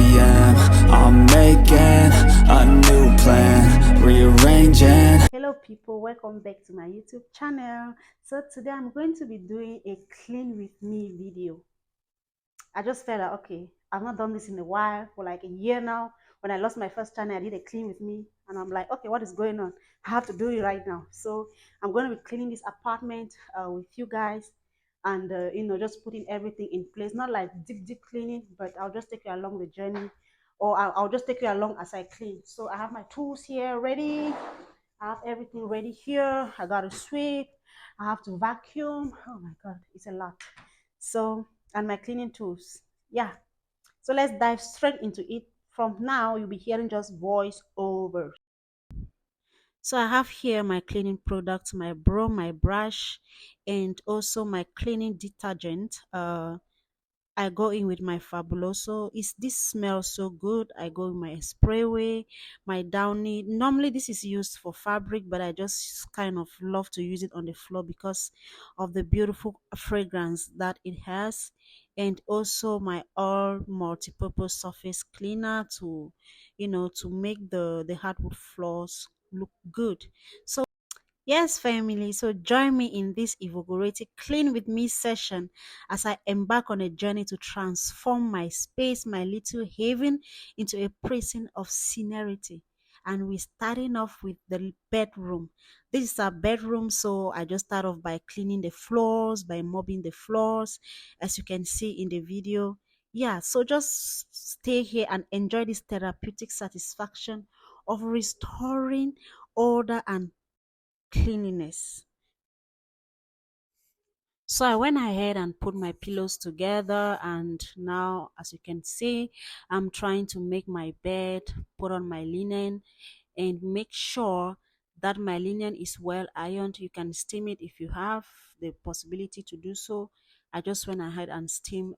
am. I'm making a new plan, rearranging. Hello people, welcome back to my YouTube channel. So today I'm going to be doing a clean with me video. I just felt like, okay, I've not done this in a while, for like a year now. When I lost my first channel, I did a clean with me, and I'm like, okay, what is going on? I have to do it right now. So I'm going to be cleaning this apartment with you guys, and just putting everything in place. Not like deep cleaning, but I'll just take you along the journey, or I'll just take you along as I clean. So I have my tools here ready. I have everything ready here. I got to sweep. I have to vacuum. Oh my God, it's a lot. So, and my cleaning tools. Yeah. So let's dive straight into it. From now, you'll be hearing just voice over. So I have here my cleaning products, my broom, my brush, and also my cleaning detergent. I go in with my Fabuloso. Is this smells so good? I go with my Sprayway, my Downy. Normally this is used for fabric, but I just kind of love to use it on the floor because of the beautiful fragrance that it has, and also my all multi-purpose surface cleaner to, to make the hardwood floors look good. So yes, family. So join me in this invigorating Clean with Me session as I embark on a journey to transform my space, my little haven, into a prison of scenery. And we're starting off with the bedroom. This is our bedroom, so I just start off by cleaning the floors, by mopping the floors, as you can see in the video. Yeah, so just stay here and enjoy this therapeutic satisfaction of restoring order and cleanliness. So I went ahead and put my pillows together, and now as you can see, I'm trying to make my bed, put on my linen, and make sure that my linen is well ironed. You can steam it if you have the possibility to do so. I just went ahead and steam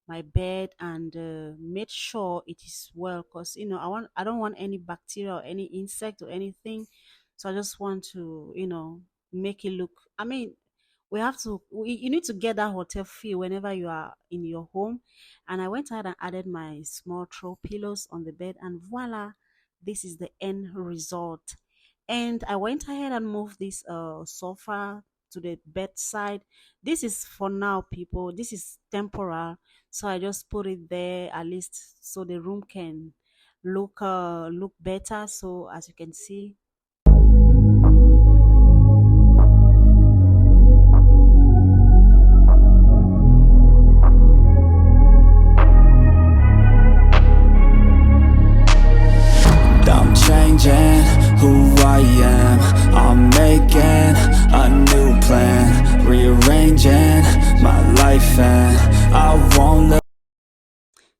my bed and made sure it is well, because I don't want any bacteria or any insect or anything. So I just want to make it look, I mean, you need to get that hotel feel whenever you are in your home. And I went ahead and added my small throw pillows on the bed, and voila, this is the end result. And I went ahead and moved this sofa to the bedside. This is for now, people, this is temporal, so I just put it there at least so the room can look better. So as you can see, I'm changing who I am. I'm making a new plan, rearranging my life, and I won't look.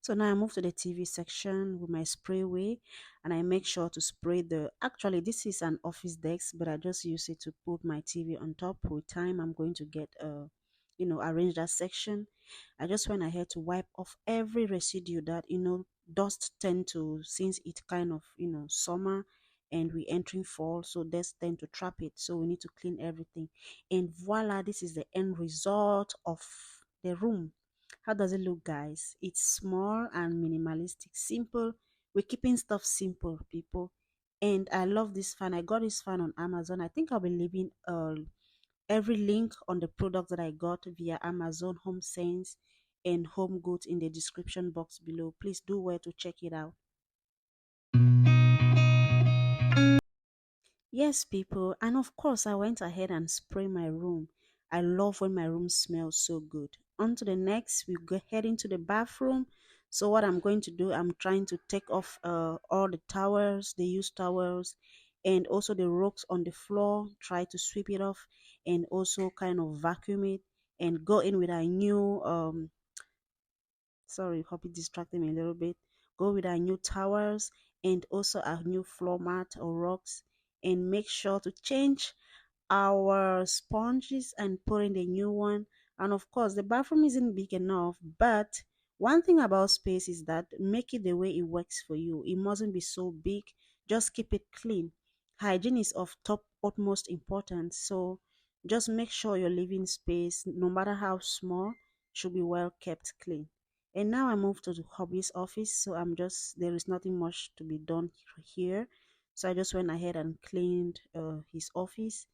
so now I move to the TV section with my sprayway, and I make sure to spray the, actually this is an office desk, but I just use it to put my TV on top. With time I'm going to get arrange that section. I just went ahead to wipe off every residue that dust tend to, since it kind of summer and we entering fall, so dust tend to trap it, so we need to clean everything. And voila, this is the end result of the room. How does it look, guys? It's small and minimalistic, simple. We're keeping stuff simple, people. And I love this fan. I got this fan on Amazon. I think I'll be leaving every link on the product that I got via Amazon, Home Sense, and Home Goods in the description box below. Please do well to check it out. Yes, people, and of course, I went ahead and spray my room. I love when my room smells so good. On to the next, we go head into the bathroom. So what I'm going to do, I'm trying to take off all the towels, the used towels, and also the rocks on the floor. Try to sweep it off, and also kind of vacuum it, and go in with a new sorry, hope it distracted me a little bit. Go with our new towels and also our new floor mat or rocks, and make sure to change our sponges and put in the new one. And of course, the bathroom isn't big enough, but one thing about space is that make it the way it works for you. It mustn't be so big, just keep it clean. Hygiene is of top utmost importance, so just make sure your living space, no matter how small, should be well kept clean. And now I moved to the hobby's office, so there is nothing much to be done here. So I just went ahead and cleaned his office,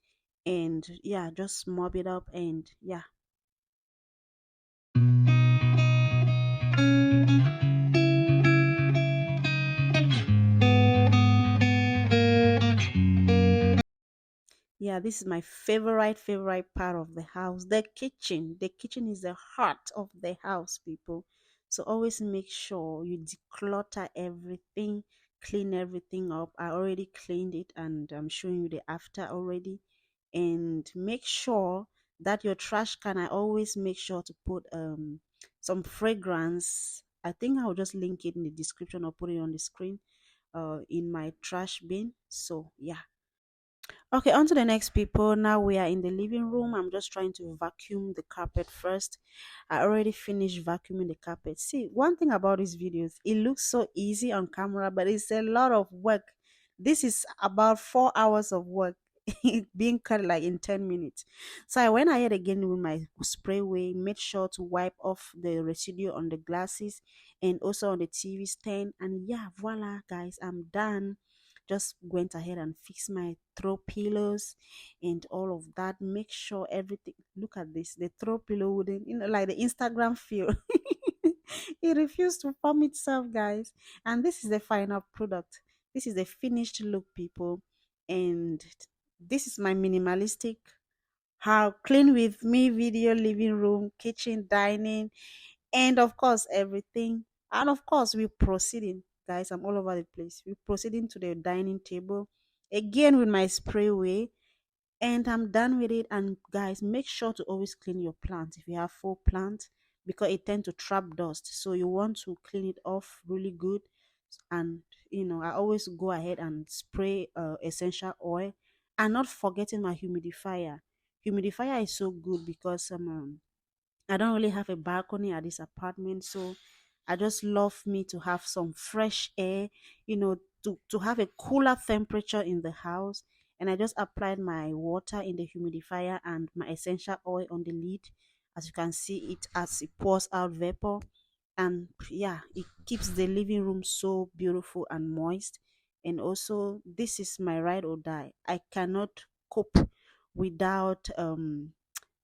and yeah, just mop it up, and yeah. Yeah, this is my favorite part of the house, the kitchen. The kitchen is the heart of the house, people. So always make sure you declutter everything, clean everything up. I already cleaned it, and I'm showing you the after already. And make sure that your trash can, I always make sure to put some fragrance. I think I'll just link it in the description or put it on the screen in my trash bin. So yeah. Okay, on to the next, people. Now we are in the living room. I'm just trying to vacuum the carpet first. I already finished vacuuming the carpet. See, one thing about these videos, it looks so easy on camera, but it's a lot of work. This is about 4 hours of work being cut like in 10 minutes. So I went ahead again with my spray way, made sure to wipe off the residue on the glasses and also on the TV stand. And yeah, voila, guys, I'm done. Just went ahead and fixed my throw pillows and all of that. Make sure everything, look at this, the throw pillow wouldn't, like the Instagram feel. It refused to form itself, guys. And this is the final product. This is the finished look, people. And this is my minimalistic how clean with me video living room, kitchen, dining, and of course everything. And of course we're proceeding, guys, I'm all over the place. We're proceeding to the dining table again with my spray way, and I'm done with it. And guys, make sure to always clean your plants if you have full plants, because it tends to trap dust, so you want to clean it off really good. And I always go ahead and spray essential oil, and not forgetting my humidifier is so good because I don't really have a balcony at this apartment, so I just love me to have some fresh air, to have a cooler temperature in the house. And I just applied my water in the humidifier and my essential oil on the lid. As you can see it as it pours out vapor. And yeah, it keeps the living room so beautiful and moist. And also, this is my ride or die. I cannot cope without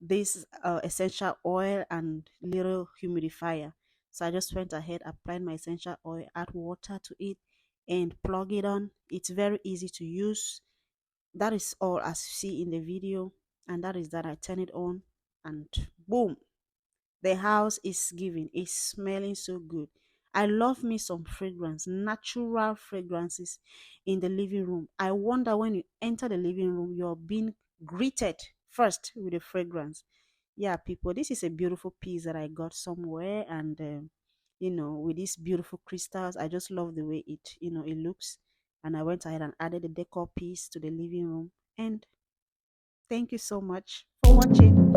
this essential oil and little humidifier. So I just went ahead, applied my essential oil, add water to it, and plug it on. It's very easy to use. That is all as you see in the video, and that is that. I turn it on, and boom, the house is giving. It's smelling so good. I love me some fragrance, natural fragrances in the living room. I wonder, when you enter the living room, you're being greeted first with a fragrance. Yeah, people, this is a beautiful piece that I got somewhere, and with these beautiful crystals, I just love the way it looks. And I went ahead and added the decor piece to the living room. And thank you so much for watching.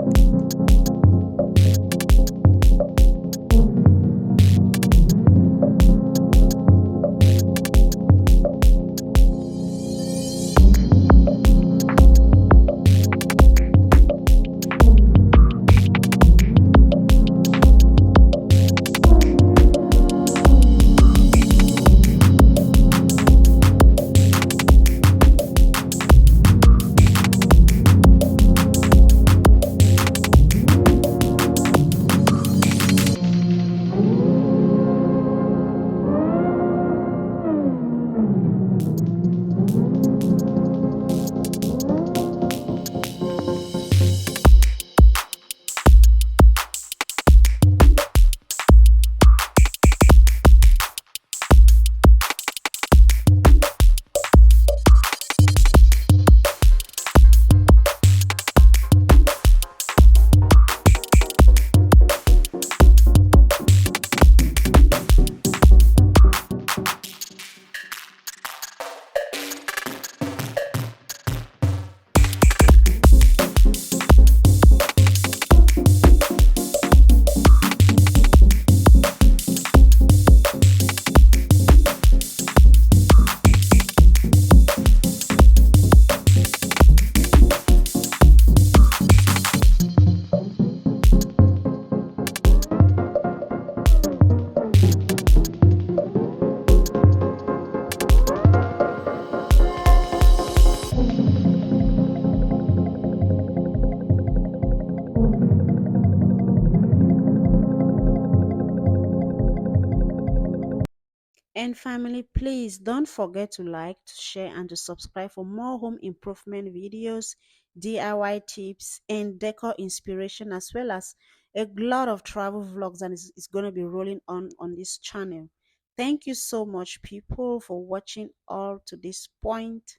And family, please don't forget to like, to share, and to subscribe for more home improvement videos, DIY tips, and decor inspiration, as well as a lot of travel vlogs, and it's going to be rolling on this channel. Thank you so much, people, for watching all to this point.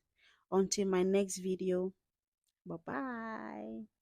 Until my next video, bye bye.